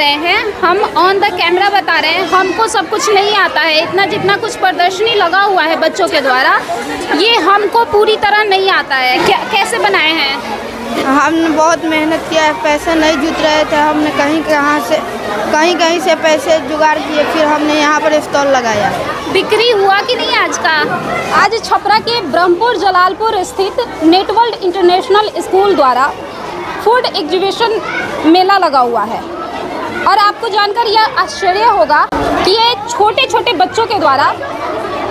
रहे हैं, हम ऑन द कैमरा बता रहे हैं, हमको सब कुछ नहीं आता है। इतना जितना कुछ प्रदर्शनी लगा हुआ है बच्चों के द्वारा, ये हमको पूरी तरह नहीं आता है। कैसे बनाए हैं? हमने बहुत मेहनत किया है, पैसे नहीं जुट रहे थे, हमने कहीं से पैसे जुगाड़ किए, फिर हमने यहाँ पर स्टॉल लगाया। बिक्री हुआ कि नहीं आज का? आज छपरा के ब्रह्मपुर जलालपुर स्थित नेटवर्ल्ड इंटरनेशनल स्कूल द्वारा फूड एग्जीबिशन मेला लगा हुआ है और आपको जानकर यह आश्चर्य होगा कि ये छोटे छोटे बच्चों के द्वारा,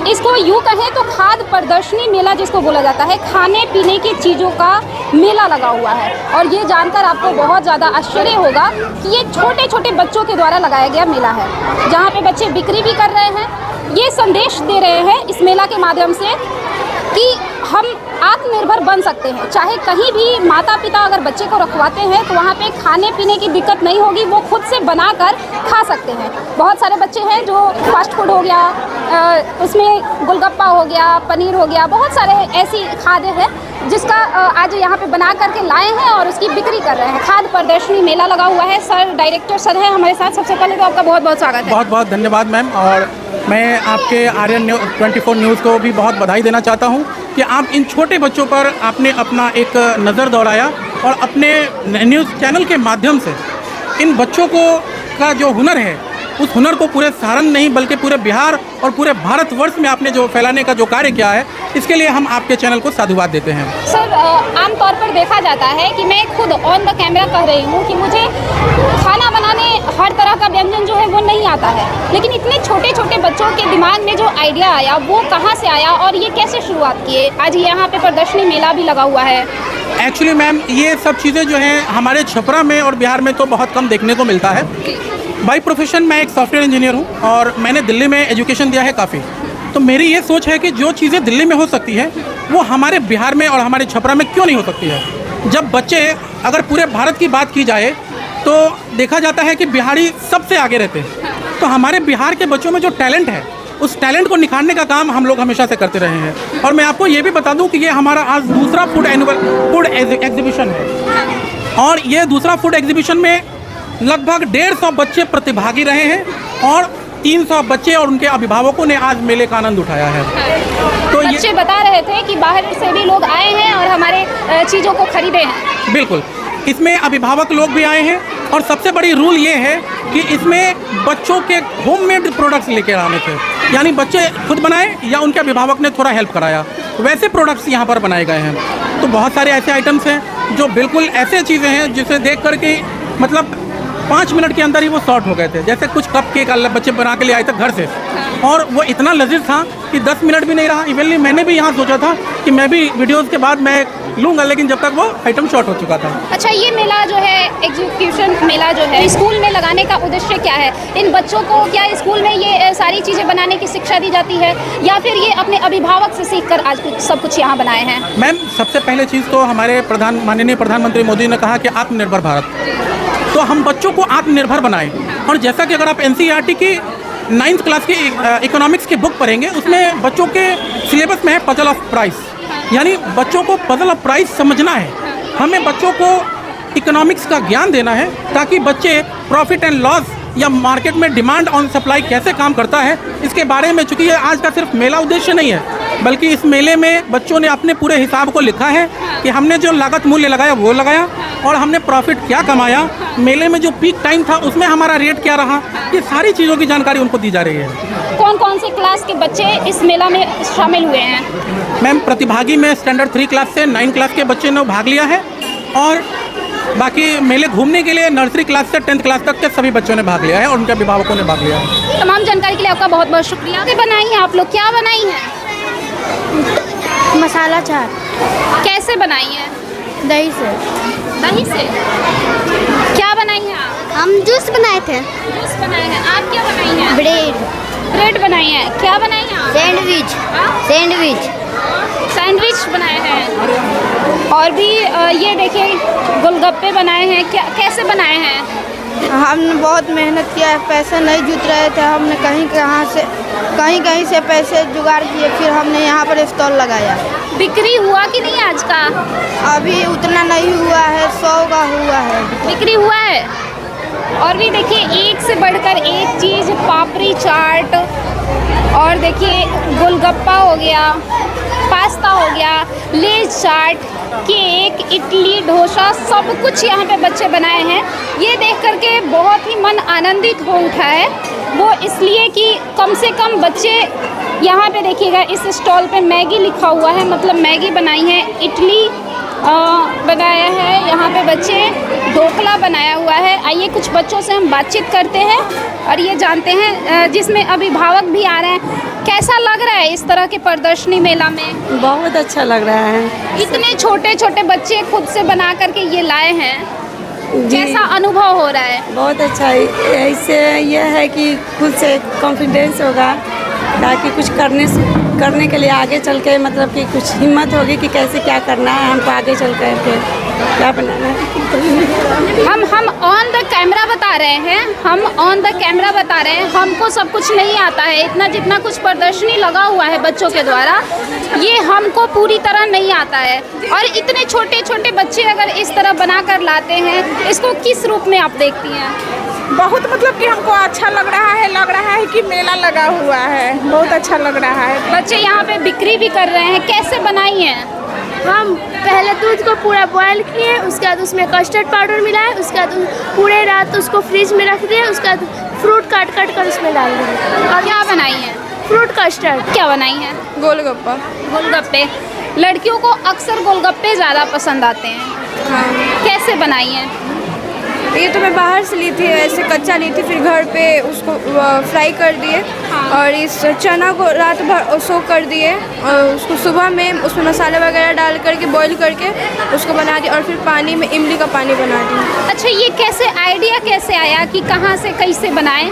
इसको यूँ कहें तो खाद्य प्रदर्शनी मेला जिसको बोला जाता है, खाने पीने की चीज़ों का मेला लगा हुआ है। और ये जानकर आपको बहुत ज़्यादा आश्चर्य होगा कि ये छोटे छोटे बच्चों के द्वारा लगाया गया मेला है, जहाँ पे बच्चे बिक्री भी कर रहे हैं। ये संदेश दे रहे हैं इस मेला के माध्यम से कि हम आत्मनिर्भर बन सकते हैं। चाहे कहीं भी माता पिता अगर बच्चे को रखवाते हैं तो वहाँ पे खाने पीने की दिक्कत नहीं होगी, वो खुद से बनाकर खा सकते हैं। बहुत सारे बच्चे हैं जो फास्ट फूड हो गया, उसमें गोलगप्पा हो गया, पनीर हो गया, बहुत सारे ऐसी खाद्य है जिसका आज यहाँ पे बना करके लाए हैं और उसकी बिक्री कर रहे हैं। खाद्य प्रदर्शनी मेला लगा हुआ है। सर, डायरेक्टर सर है हमारे साथ। सबसे पहले तो आपका बहुत बहुत स्वागत है। बहुत बहुत धन्यवाद मैम, और मैं आपके आर्यन 24 न्यूज़ को भी बहुत बधाई देना चाहता हूँ कि आप इन छोटे बच्चों पर आपने अपना एक नज़र दौड़ाया और अपने न्यूज़ चैनल के माध्यम से इन बच्चों को का जो हुनर है, उस हुनर को पूरे सारण नहीं बल्कि पूरे बिहार और पूरे भारतवर्ष में आपने जो फैलाने का जो कार्य किया है, इसके लिए हम आपके चैनल को साधुवाद देते हैं। सर, आमतौर पर देखा जाता है कि मैं खुद ऑन द कैमरा कह रही हूँ कि मुझे खाना बनाने हर तरह का व्यंजन जो है वो नहीं आता है, लेकिन इतने छोटे छोटे बच्चों के दिमाग में जो आइडिया आया वो कहाँ से आया और ये कैसे शुरुआत किए? आज यहाँ पे प्रदर्शनी मेला भी लगा हुआ है। एक्चुअली मैम, ये सब चीज़ें जो हैं हमारे छपरा में और बिहार में तो बहुत कम देखने को मिलता है। बाई प्रोफेशन मैं एक सॉफ्टवेयर इंजीनियर हूँ और मैंने दिल्ली में एजुकेशन दिया है काफ़ी। तो मेरी ये सोच है कि जो चीज़ें दिल्ली में हो सकती है वो हमारे बिहार में और हमारे छपरा में क्यों नहीं हो सकती है। जब बच्चे, अगर पूरे भारत की बात की जाए तो देखा जाता है कि बिहारी सबसे आगे रहते हैं। तो हमारे बिहार के बच्चों में जो टैलेंट है, उस टैलेंट को निखारने का काम हम लोग हमेशा से करते रहे हैं। और मैं आपको ये भी बता दूं कि ये हमारा आज दूसरा फूड एग्जीबिशन है और ये दूसरा फूड एग्जीबिशन में लगभग 150 बच्चे प्रतिभागी रहे हैं और 300 बच्चे और उनके अभिभावकों ने आज मेले का आनंद उठाया है। तो बच्चे बता रहे थे कि बाहर से भी लोग आए हैं और हमारे चीज़ों को खरीदे हैं। बिल्कुल, इसमें अभिभावक लोग भी आए हैं और सबसे बड़ी रूल ये है कि इसमें बच्चों के होममेड प्रोडक्ट्स लेकर आने थे, यानी बच्चे खुद बनाए या उनके अभिभावक ने थोड़ा हेल्प कराया, वैसे प्रोडक्ट्स यहाँ पर बनाए गए हैं। तो बहुत सारे ऐसे आइटम्स हैं जो बिल्कुल ऐसे चीज़ें हैं जिसे देख करके मतलब 5 मिनट के अंदर ही वो शॉर्ट हो गए थे। जैसे कुछ कप केक बच्चे बना के ले आए थे घर से और वो इतना लजीज था कि 10 मिनट भी नहीं रहा। इवनली मैंने भी यहाँ सोचा था कि मैं भी वीडियोज़ के बाद मैं लूँगा, लेकिन जब तक वो आइटम शॉर्ट हो चुका था। अच्छा, ये मेला जो है, एग्जीक्यूशन मेला जो है, स्कूल में लगाने का उद्देश्य क्या है? इन बच्चों को क्या स्कूल में ये सारी चीज़ें बनाने की शिक्षा दी जाती है या फिर ये अपने अभिभावक से सीख कर आज सब कुछ यहाँ बनाए हैं? मैम, सबसे पहले चीज़ तो हमारे माननीय प्रधानमंत्री मोदी ने कहा कि आत्मनिर्भर भारत, तो हम बच्चों को आत्मनिर्भर बनाएं। और जैसा कि अगर आप NCERT की 9th क्लास की इकोनॉमिक्स की बुक पढ़ेंगे, उसमें बच्चों के सिलेबस में है पजल ऑफ प्राइस, यानी बच्चों को पजल ऑफ प्राइस समझना है। हमें बच्चों को इकोनॉमिक्स का ज्ञान देना है ताकि बच्चे प्रॉफिट एंड लॉस या मार्केट में डिमांड ऑन सप्लाई कैसे काम करता है इसके बारे में। चूँकि ये आज का सिर्फ मेला उद्देश्य नहीं है, बल्कि इस मेले में बच्चों ने अपने पूरे हिसाब को लिखा है कि हमने जो लागत मूल्य लगाया वो लगाया और हमने प्रॉफिट क्या कमाया, मेले में जो पीक टाइम था उसमें हमारा रेट क्या रहा, ये सारी चीज़ों की जानकारी उनको दी जा रही है। कौन कौन से क्लास के बच्चे इस मेला में शामिल हुए हैं? मैम, प्रतिभागी में स्टैंडर्ड 3 क्लास से 9 क्लास के बच्चे ने भाग लिया है और बाकी मेले घूमने के लिए नर्सरी क्लास से 10th क्लास तक के सभी बच्चों ने भाग लिया है और उनके अभिभावकों ने भाग लिया है। तमाम जानकारी के लिए आपका बहुत बहुत शुक्रिया। क्या बनाई हैं आप लोग? क्या बनाई हैं? मसाला चाट। कैसे बनाई हैं? दही से। दही से? क्या बनाई हैं आप? हम जूस बनाए थे। जूस बनाए हैं। आप क्या बनाई हैं? ब्रेड बनाई है। क्या बनाई हैं आप? सैंडविच बनाए हैं। और भी ये देखिए गोलगप्पे बनाए हैं। क्या कैसे बनाए हैं? हमने बहुत मेहनत किया है, पैसे नहीं जुट रहे थे, हमने कहीं से पैसे जुगाड़ किए, फिर हमने यहाँ पर स्टॉल लगाया। बिक्री हुआ कि नहीं आज का? अभी उतना नहीं हुआ है, 100 का हुआ है। बिक्री हुआ है? और भी देखिए एक से बढ़कर एक चीज़, पापड़ी चाट, और देखिए गोलगप्पा हो गया, पास्ता हो गया, लेज चाट, केक, इडली, डोसा, सब कुछ यहाँ पे बच्चे बनाए हैं। ये देख करके बहुत ही मन आनंदित हो उठा है, वो इसलिए कि कम से कम बच्चे यहाँ पे देखिएगा इस स्टॉल पे मैगी लिखा हुआ है, मतलब मैगी बनाई है, इडली बनाया है, यहाँ पे बच्चे ढोकला बनाया हुआ है। आइए कुछ बच्चों से हम बातचीत करते हैं और ये जानते हैं, जिसमें अभिभावक भी आ रहे हैं। कैसा लग रहा है इस तरह के प्रदर्शनी मेला में? बहुत अच्छा लग रहा है। इतने छोटे छोटे बच्चे खुद से बना करके ये लाए हैं, जी। कैसा अनुभव हो रहा है? बहुत अच्छा है। इससे यह है कि खुद से कॉन्फिडेंस होगा, ताकि कुछ करने के लिए आगे चल के मतलब कि कुछ हिम्मत होगी कि कैसे क्या करना है, हमको आगे चल कर के क्या बनाना है। हम ऑन द कैमरा बता रहे हैं, हम ऑन द कैमरा बता रहे हैं, हमको सब कुछ नहीं आता है। इतना जितना कुछ प्रदर्शनी लगा हुआ है बच्चों के द्वारा, ये हमको पूरी तरह नहीं आता है। और इतने छोटे छोटे बच्चे अगर इस तरह बना कर लाते हैं, इसको किस रूप में आप देखती हैं? बहुत मतलब कि हमको अच्छा लग रहा है कि मेला लगा हुआ है, बहुत अच्छा लग रहा है। बच्चे यहाँ पे बिक्री भी कर रहे हैं। कैसे बनाई हैं? हम पहले दूध को पूरा बॉयल किए, उसके बाद उसमें कस्टर्ड पाउडर मिलाए, उसके बाद पूरे रात उसको फ्रिज में रख दिए, उसके बाद फ्रूट काट कर उसमें डाल दिए। और क्या बनाई हैं? Fruit custard. क्या बनाई हैं? गोलगप्पा। गोलगप्पे। लड़कियों को अक्सर गोलगप्पे ज़्यादा पसंद आते हैं। हाँ, कैसे बनाई हैं? ये तो मैं बाहर से ली थी, ऐसे कच्चा ली थी, फिर घर पे उसको फ्राई कर दिए। और इस चना को रात भर सोक कर दिए और उसको सुबह में उसमें मसाला वगैरह डाल करके बॉईल करके उसको बना दिया और फिर पानी में इमली का पानी बना दिया। अच्छा, ये कैसे आइडिया कैसे आया कि कहाँ से कैसे बनाएं?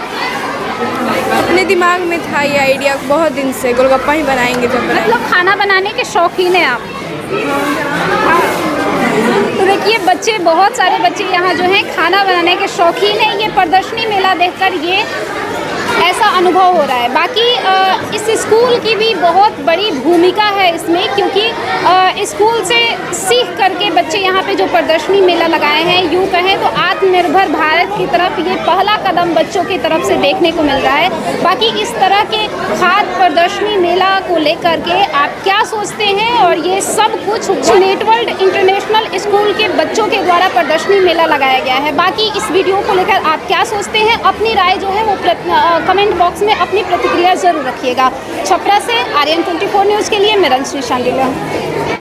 अपने दिमाग में था ये आइडिया बहुत दिन से, गोलगप्पा ही बनाएंगे जब बनाएंगे। मतलब खाना बनाने के शौकीन हैं आप? तो देखिए बच्चे, बहुत सारे बच्चे यहाँ जो हैं खाना बनाने के शौकीन हैं। ये प्रदर्शनी मेला देखकर ये ऐसा अनुभव हो रहा है। बाकी इस स्कूल की भी बहुत बड़ी भूमिका है इसमें, क्योंकि स्कूल से सीख करके बच्चे यहाँ पे जो प्रदर्शनी मेला लगाए हैं, यूँ कहें तो आत्मनिर्भर भारत की तरफ ये पहला कदम बच्चों की तरफ से देखने को मिल रहा है। बाकी इस तरह के खाद्य प्रदर्शनी मेला को लेकर के आप क्या सोचते हैं? और ये सब कुछ नेटवर्ल्ड इंटरनेशनल स्कूल के बच्चों के द्वारा प्रदर्शनी मेला लगाया गया है। बाकी इस वीडियो को लेकर आप क्या सोचते हैं? अपनी राय जो है वो कमेंट बॉक्स में अपनी प्रतिक्रिया ज़रूर रखिएगा। छपरा से आर्यन 24 न्यूज़ के लिए मैं रंजनी शांडिल्य।